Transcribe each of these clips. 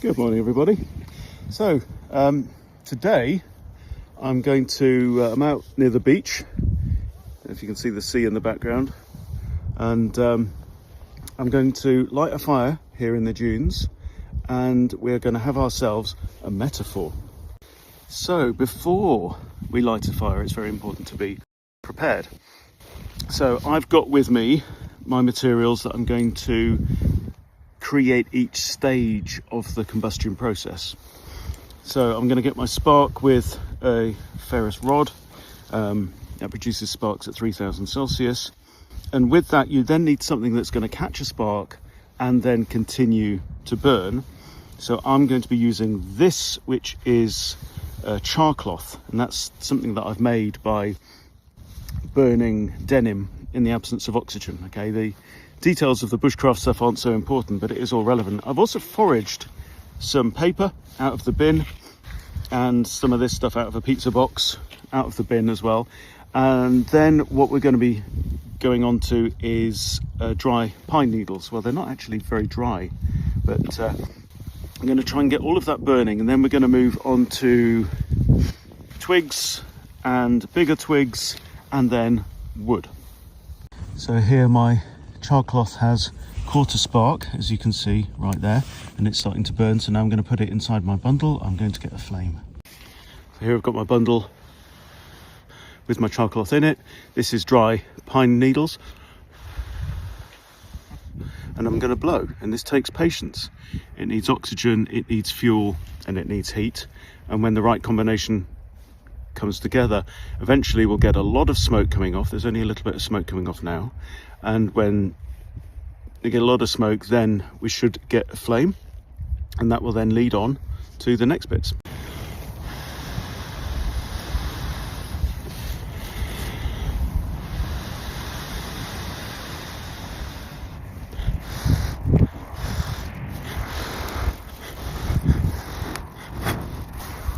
Good morning, everybody. So today I'm going to I'm out near the beach, if you can see the sea in the background, and I'm going to light a fire here in the dunes, and we're going to have ourselves a metaphor. So before we light a fire, it's very important to be prepared. So I've got with me my materials that I'm going to create each stage of the combustion process. So I'm going to get my spark with a ferrous rod that produces sparks at 3000 Celsius, and with that you then need something that's going to catch a spark and then continue to burn. So I'm going to be using this, which is char cloth, and that's something that I've made by burning denim in the absence of oxygen. Okay, the details of the bushcraft stuff aren't so important, but it is all relevant. I've also foraged some paper out of the bin and some of this stuff out of a pizza box out of the bin as well. And then what we're going to be going on to is dry pine needles. Well, they're not actually very dry, but I'm going to try and get all of that burning, and then we're going to move on to twigs and bigger twigs and then wood. So here my char cloth has caught a spark, as you can see right there, and it's starting to burn. So now I'm going to put it inside my bundle. I'm going to get a flame. So here I've got my bundle with my char cloth in it. This is dry pine needles, and I'm going to blow, and this takes patience. It needs oxygen, it needs fuel, and it needs heat, and when the right combination comes together, eventually we'll get a lot of smoke coming off. There's only a little bit of smoke coming off now, and when we get a lot of smoke, then we should get a flame, and that will then lead on to the next bits.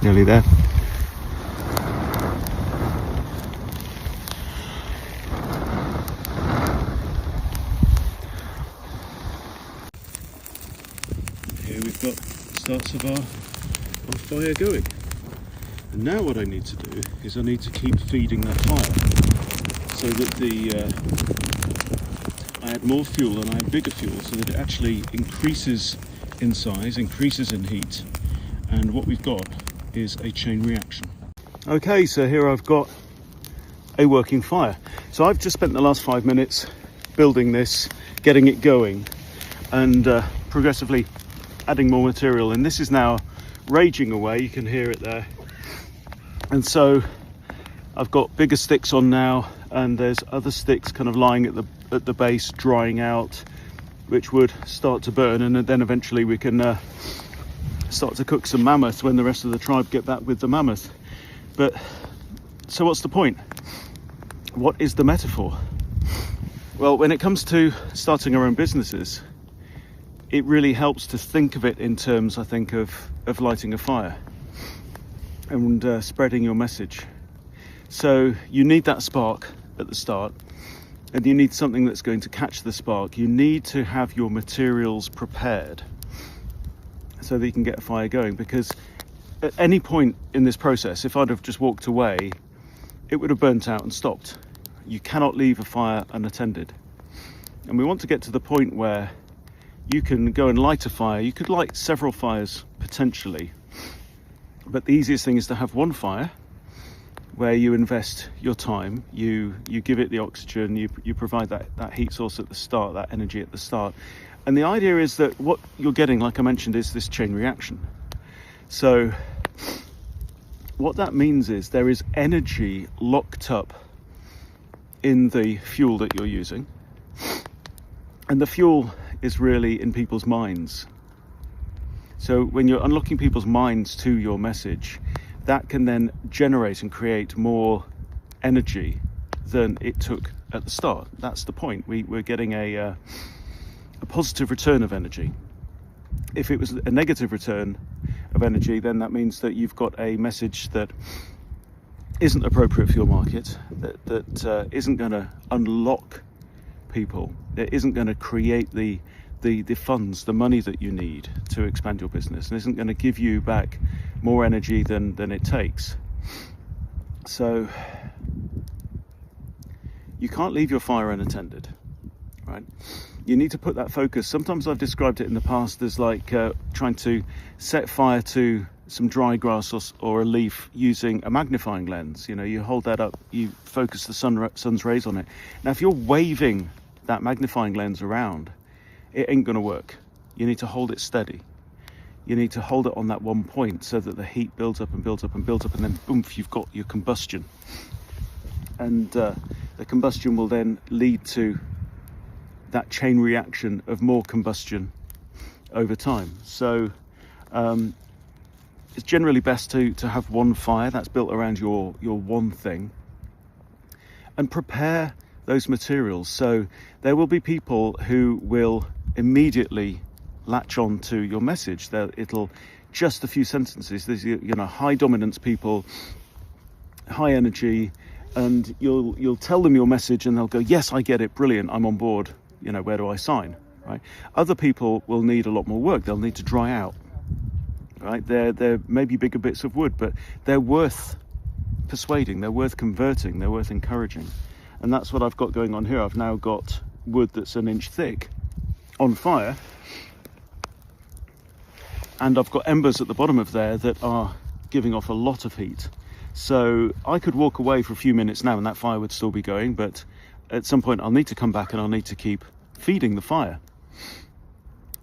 Nearly there. Here we've got starts of our fire going. And now what I need to do is I need to keep feeding that fire so that I add more fuel and I add bigger fuel, so that it actually increases in size, increases in heat, and what we've got is a chain reaction. Okay, so here I've got a working fire. So I've just spent the last 5 minutes building this, getting it going, and progressively adding more material, and this is now raging away. You can hear it there. And so I've got bigger sticks on now, and there's other sticks kind of lying at the base, drying out, which would start to burn, and then eventually we can start to cook some mammoth when the rest of the tribe get back with the mammoth. But so what's the point? What is the metaphor? Well, when it comes to starting our own businesses, it really helps to think of it in terms, I think, of lighting a fire and spreading your message. So you need that spark at the start, and you need something that's going to catch the spark. You need to have your materials prepared so that you can get a fire going, because at any point in this process, if I'd have just walked away, it would have burnt out and stopped. You cannot leave a fire unattended. And we want to get to the point where you can go and light a fire. You could light several fires potentially, but the easiest thing is to have one fire where you invest your time, you give it the oxygen, you provide that heat source at the start, that energy at the start. And the idea is that what you're getting, like I mentioned, is this chain reaction. So what that means is there is energy locked up in the fuel that you're using, and the fuel is really in people's minds. So when you're unlocking people's minds to your message, that can then generate and create more energy than it took at the start. That's the point. We're getting a positive return of energy. If it was a negative return of energy, then that means that you've got a message that isn't appropriate for your market, that isn't going to unlock people, that isn't going to create the the funds, the money that you need to expand your business, and isn't going to give you back more energy than it takes. So you can't leave your fire unattended, right? You need to put that focus. Sometimes I've described it in the past as like trying to set fire to some dry grass or a leaf using a magnifying lens. You know, you hold that up, you focus the sun's rays on it. Now, if you're waving that magnifying lens around, it ain't going to work. You need to hold it steady. You need to hold it on that one point so that the heat builds up and builds up and builds up, and then boom, you've got your combustion. And the combustion will then lead to that chain reaction of more combustion over time. So it's generally best to have one fire that's built around your one thing, and prepare those materials. So there will be people who will immediately latch on to your message. It'll just a few sentences. There's, you know, high dominance people, high energy, and you'll tell them your message and they'll go, yes, I get it, brilliant, I'm on board, you know, where do I sign, right? Other people will need a lot more work. They'll need to dry out, right? They're maybe bigger bits of wood, but they're worth persuading, they're worth converting, they're worth encouraging. And that's what I've got going on here. I've now got wood that's an inch thick on fire, and I've got embers at the bottom of there that are giving off a lot of heat. So I could walk away for a few minutes now and that fire would still be going, but at some point I'll need to come back and I'll need to keep feeding the fire.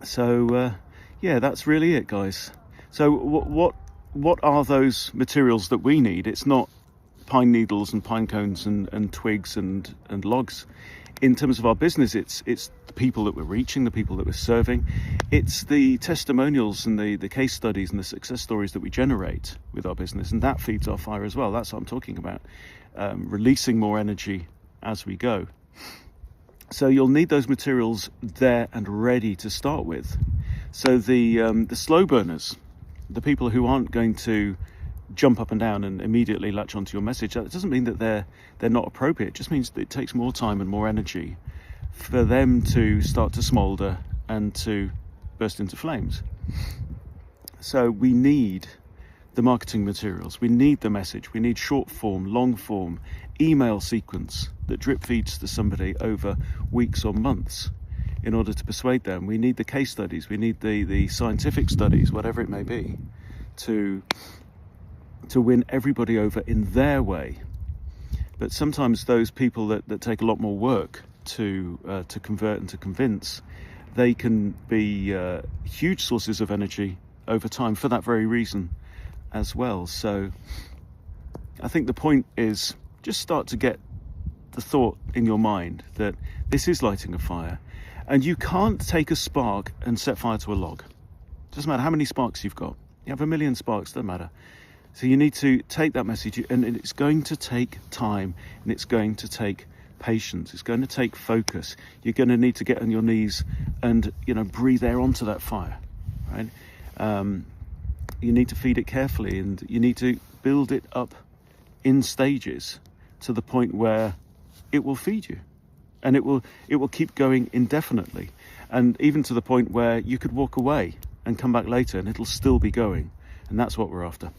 So yeah, that's really it, guys. So what are those materials that we need? It's not pine needles and pine cones and twigs and logs. In terms of our business, it's the people that we're reaching, the people that we're serving. It's the testimonials and the case studies and the success stories that we generate with our business, and that feeds our fire as well. That's what I'm talking about, releasing more energy as we go. So you'll need those materials there and ready to start with. So the slow burners, the people who aren't going to jump up and down and immediately latch onto your message, that doesn't mean that they're not appropriate. It just means that it takes more time and more energy for them to start to smolder and to burst into flames. So we need the marketing materials, we need the message, we need short form, long form, email sequence that drip feeds to somebody over weeks or months in order to persuade them. We need the case studies, we need the scientific studies, whatever it may be, to win everybody over in their way. But sometimes those people that take a lot more work to convert and to convince, they can be huge sources of energy over time for that very reason as well. So I think the point is just start to get the thought in your mind that this is lighting a fire, and you can't take a spark and set fire to a log. Doesn't matter how many sparks you've got. You have 1 million sparks, doesn't matter. So you need to take that message, and it's going to take time, and it's going to take patience. It's going to take focus. You're going to need to get on your knees and, you know, breathe air onto that fire, right? You need to feed it carefully, and you need to build it up in stages to the point where it will feed you, and it will keep going indefinitely, and even to the point where you could walk away and come back later and it'll still be going. And that's what we're after.